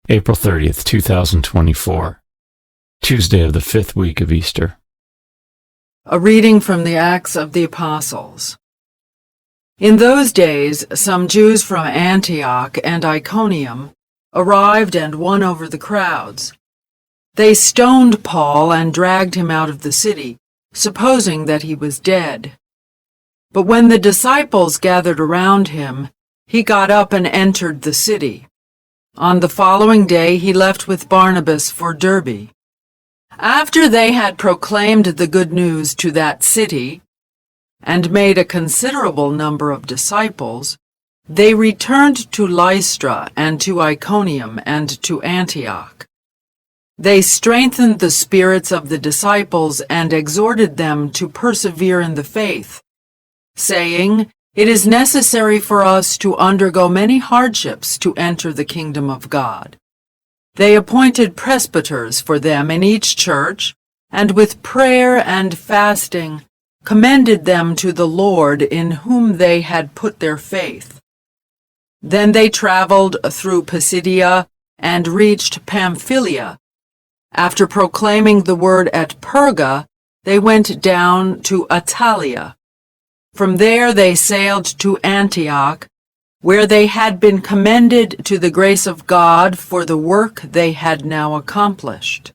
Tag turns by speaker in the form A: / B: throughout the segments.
A: April 30th, 2024, Tuesday of the 5th week of Easter.
B: A reading from the Acts of the Apostles. In those days, some Jews from Antioch and Iconium arrived and won over the crowds. They stoned Paul and dragged him out of the city, supposing that he was dead. But when the disciples gathered around him, he got up and entered the city. On the following day he left with Barnabas for Derbe. After they had proclaimed the good news to that city and made a considerable number of disciples, they returned to Lystra and to Iconium and to Antioch. They strengthened the spirits of the disciples and exhorted them to persevere in the faith, saying, "It is necessary for us to undergo many hardships to enter the kingdom of God." They appointed presbyters for them in each church, and with prayer and fasting commended them to the Lord in whom they had put their faith. Then they traveled through Pisidia and reached Pamphylia. After proclaiming the word at Perga, they went down to Attalia. From there they sailed to Antioch, where they had been commended to the grace of God for the work they had now accomplished.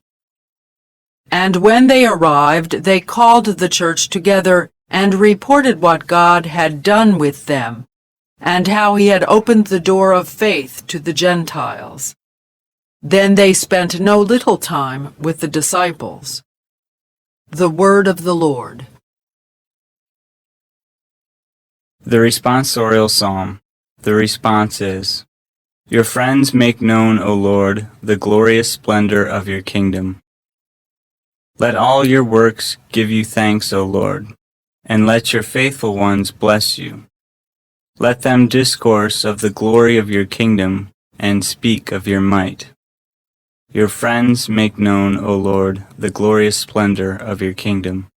B: And when they arrived, they called the church together and reported what God had done with them, and how he had opened the door of faith to the Gentiles. Then they spent no little time with the disciples. The word of the Lord.
C: The responsorial psalm. The response is, Your friends make known, O Lord, the glorious splendor of your kingdom. Let all your works give you thanks, O Lord, and let your faithful ones bless you. Let them discourse of the glory of your kingdom and speak of your might. Your friends make known, O Lord, the glorious splendor of your kingdom.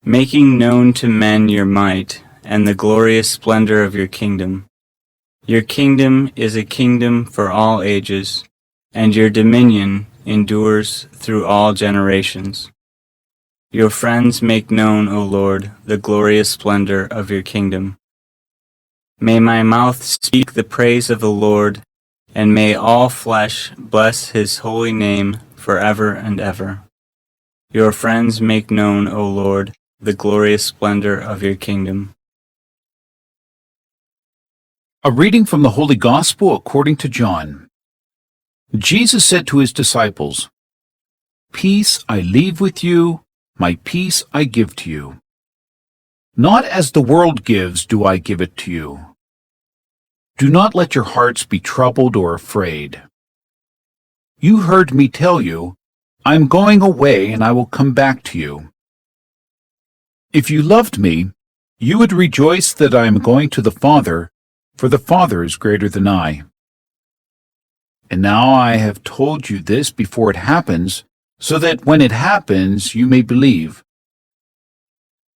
C: Making known to men your might and the glorious splendor of your kingdom. Your kingdom is a kingdom for all ages, and your dominion endures through all generations. Your friends make known, O Lord, the glorious splendor of your kingdom. May my mouth speak the praise of the Lord, and may all flesh bless his holy name forever and ever. Your friends make known, O Lord, the glorious splendor of your kingdom.
D: A reading from the Holy Gospel according to John. Jesus said to his disciples, "Peace I leave with you, my peace I give to you. Not as the world gives do I give it to you. Do not let your hearts be troubled or afraid. You heard me tell you, I am going away and I will come back to you. If you loved me, you would rejoice that I am going to the Father, for the Father is greater than I. And now I have told you this before it happens, so that when it happens you may believe.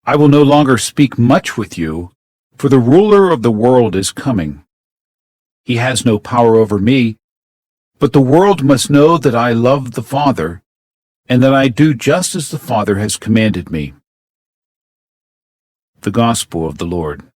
D: I will no longer speak much with you, for the ruler of the world is coming. He has no power over me, but the world must know that I love the Father, and that I do just as the Father has commanded me." The Gospel of the Lord.